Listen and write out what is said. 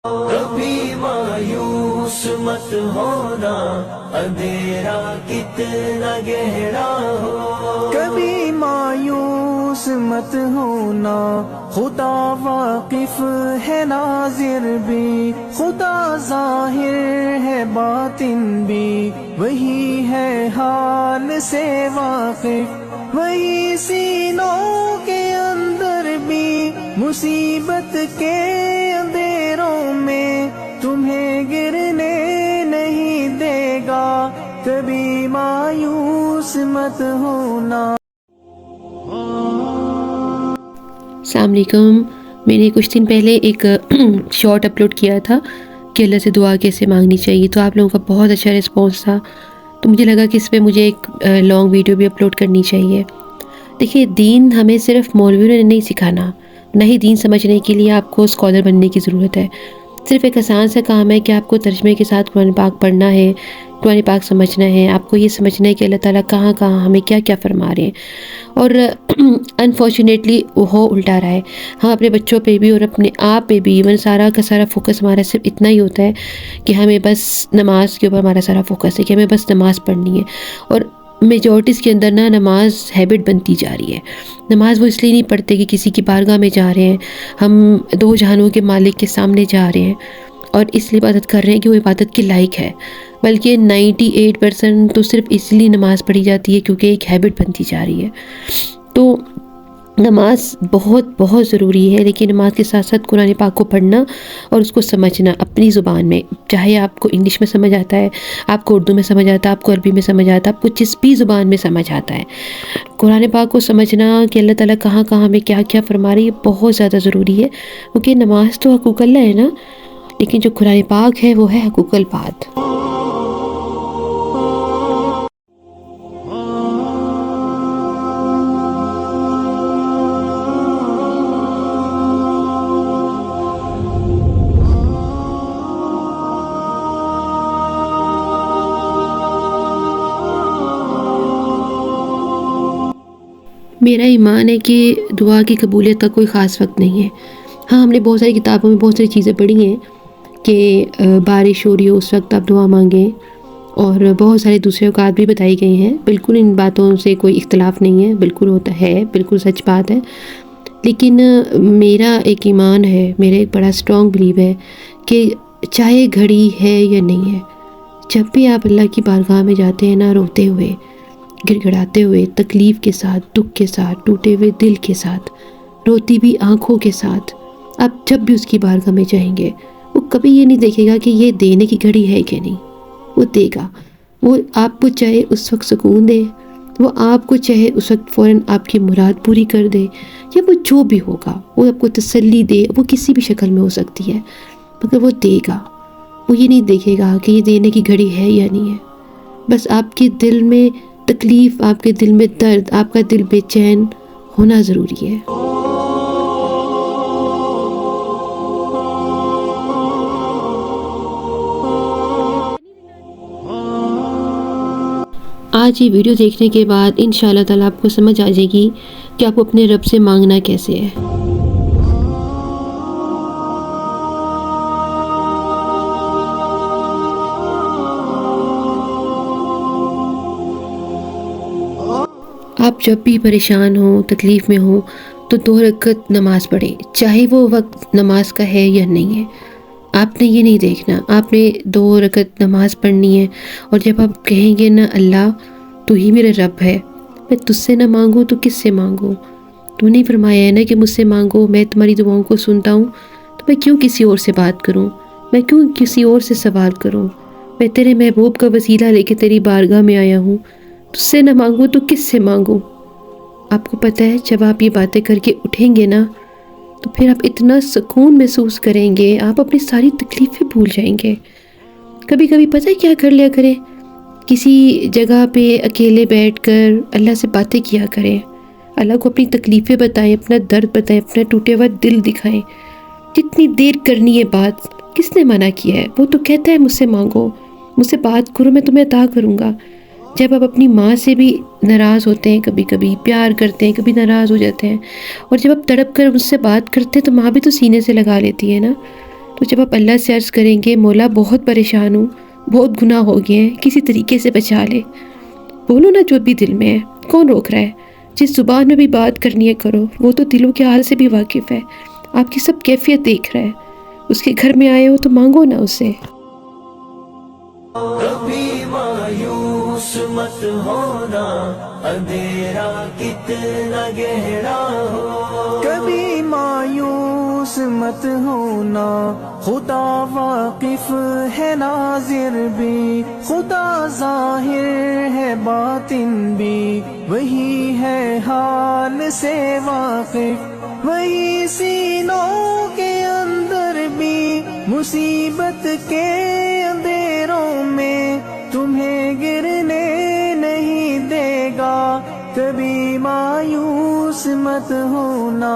کبھی مایوس مت ہونا، اندھیرا کتنا گہرا ہو. کبھی مایوس مت ہونا، خدا واقف ہے ناظر بھی، خدا ظاہر ہے باطن بھی، وہی ہے حال سے واقف، وہی سینوں کے اندر بھی، مصیبت کے اندھیروں میں تمہیں گرنے نہیں دے گا، کبھی مایوس مت ہونا. السلام علیکم. میں نے کچھ دن پہلے ایک شارٹ اپلوڈ کیا تھا کہ اللہ سے دعا کیسے مانگنی چاہیے، تو آپ لوگوں کا بہت اچھا رسپانس تھا، تو مجھے لگا کہ اس پہ مجھے ایک لانگ ویڈیو بھی اپلوڈ کرنی چاہیے. دیکھیے، دین ہمیں صرف مولویوں نے نہیں سکھانا، نہ ہی دین سمجھنے کے لیے آپ کو اسکالر بننے کی ضرورت ہے. صرف ایک آسان سا کام ہے کہ آپ کو ترجمے کے ساتھ قرآن پاک پڑھنا ہے، قرآن پاک سمجھنا ہے. آپ کو یہ سمجھنا ہے کہ اللہ تعالیٰ کہاں کہاں ہمیں کیا کیا فرما رہے ہیں. اور انفارچونیٹلی وہ الٹا رہا ہے. ہم اپنے بچوں پہ بھی اور اپنے آپ پہ بھی، ایون سارا کا سارا فوکس ہمارا صرف اتنا ہی ہوتا ہے کہ ہمیں بس نماز کے اوپر ہمارا سارا فوکس ہے کہ ہمیں بس نماز پڑھنی ہے. اور میجورٹیز کے اندر نا نماز ہیبٹ بنتی جا رہی ہے. نماز وہ اس لیے نہیں پڑھتے کہ کسی کی بارگاہ میں جا رہے ہیں، ہم دو جہانوں کے مالک کے سامنے جا رہے ہیں اور اس لیے عبادت کر رہے ہیں کہ وہ عبادت کے لائق ہے، بلکہ 98% تو صرف اس لیے نماز پڑھی جاتی ہے کیونکہ ایک ہیبٹ بنتی جا رہی ہے. تو نماز بہت بہت ضروری ہے، لیکن نماز کے ساتھ ساتھ قرآن پاک کو پڑھنا اور اس کو سمجھنا اپنی زبان میں، چاہے آپ کو انگلش میں سمجھ آتا ہے، آپ کو اردو میں سمجھ آتا ہے، آپ کو عربی میں سمجھ آتا ہے، آپ کو جس بھی زبان میں سمجھ آتا ہے. قرآن پاک کو سمجھنا کہ اللہ تعالیٰ کہاں کہاں ہمیں کیا کیا فرما رہی ہے بہت زیادہ ضروری ہے، کیونکہ نماز تو حقوق اللہ ہے نا، لیکن جو قرآن پاک ہے وہ ہے حقوق العباد. میرا ایمان ہے کہ دعا کی قبولیت کا کوئی خاص وقت نہیں ہے. ہاں، ہم نے بہت ساری کتابوں میں بہت ساری چیزیں پڑھی ہیں کہ بارش ہو رہی ہو اس وقت آپ دعا مانگیں، اور بہت سارے دوسرے اوقات بھی بتائی گئی ہیں. بالکل ان باتوں سے کوئی اختلاف نہیں ہے، بالکل ہوتا ہے، بالکل سچ بات ہے. لیکن میرا ایک ایمان ہے، میرا ایک بڑا اسٹرانگ بلیو ہے کہ چاہے گھڑی ہے یا نہیں ہے، جب بھی آپ اللہ کی بارگاہ میں جاتے ہیں نا، روتے ہوئے، گڑ گڑاتے ہوئے، تکلیف کے ساتھ، دکھ کے ساتھ، ٹوٹے ہوئے دل کے ساتھ، روتی بھی آنکھوں کے ساتھ، آپ جب بھی اس کی بارگاہ میں جائیں گے، وہ کبھی یہ نہیں دیکھے گا کہ یہ دینے کی گھڑی ہے کہ نہیں، وہ دے گا. وہ آپ کو چاہے اس وقت سکون دے، وہ آپ کو چاہے اس وقت فوراً آپ کی مراد پوری کر دے، یا وہ جو بھی ہوگا وہ آپ کو تسلی دے، وہ کسی بھی شکل میں ہو سکتی ہے، مگر وہ دے گا. وہ یہ نہیں دیکھے گا کہ یہ دینے کی گھڑی ہے یا نہیں ہے. بس آپ کے دل میں تکلیف، آپ کے دل میں درد، آپ کا دل بے چین ہونا ضروری ہے. آج یہ ویڈیو دیکھنے کے بعد انشاءاللہ تعالیٰ آپ کو سمجھ آ جائے گی کہ آپ کو اپنے رب سے مانگنا کیسے ہے. آپ جب بھی پریشان ہوں، تکلیف میں ہوں، تو 2 رکعت نماز پڑھیں، چاہے وہ وقت نماز کا ہے یا نہیں ہے. آپ نے یہ نہیں دیکھنا، آپ نے 2 رکعت نماز پڑھنی ہے. اور جب آپ کہیں گے نا، اللہ تو ہی میرا رب ہے، میں تجھ سے نہ مانگوں تو کس سے مانگوں؟ تو نے فرمایا ہے نا کہ مجھ سے مانگو، میں تمہاری دعاؤں کو سنتا ہوں، تو میں کیوں کسی اور سے بات کروں، میں کیوں کسی اور سے سوال کروں؟ میں تیرے محبوب کا وسیلہ لے کے تیری بارگاہ میں آیا ہوں، تجھ سے نہ مانگوں تو کس سے مانگوں؟ آپ کو پتہ ہے جب آپ یہ باتیں کر کے اٹھیں گے نا، تو پھر آپ اتنا سکون محسوس کریں گے، آپ اپنی ساری تکلیفیں بھول جائیں گے. کبھی کبھی پتہ ہے کیا کر لیا کریں، کسی جگہ پہ اکیلے بیٹھ کر اللہ سے باتیں کیا کریں، اللہ کو اپنی تکلیفیں بتائیں، اپنا درد بتائیں، اپنا ٹوٹے ہوا دل دکھائیں. جتنی دیر کرنی ہے بات، کس نے منع کیا ہے؟ وہ تو کہتا ہے مجھ سے مانگو، مجھ سے بات کرو، میں تمہیں عطا کروں گا. جب آپ اپنی ماں سے بھی ناراض ہوتے ہیں، کبھی کبھی پیار کرتے ہیں، کبھی ناراض ہو جاتے ہیں، اور جب آپ تڑپ کر اس سے بات کرتے ہیں تو ماں بھی تو سینے سے لگا لیتی ہے نا. تو تو جب آپ اللہ سے عرض کریں گے مولا بہت پریشان ہوں، بہت گناہ ہو گئے ہیں، کسی طریقے سے بچا لے، بولو نا جو بھی دل میں ہے، کون روک رہا ہے؟ جس زبان میں بھی بات کرنی ہے کرو، وہ تو دلوں کے حال سے بھی واقف ہے، آپ کی سب کیفیت دیکھ رہا ہے، اس کے گھر میں آئے ہو تو مانگو نا اسے۔ کبھی مایوس مت ہونا، اندھیرا کتنا گہرا ہو، کبھی مایوس مت ہونا، خدا واقف ہے ناظر بھی، خدا ظاہر ہے باطن بھی، وہی ہے حال سے واقف، وہی سینوں کے اندر بھی، مصیبت کے اندھیروں میں تمہیں گرنے نہیں دے گا، کبھی مایوس مت ہونا۔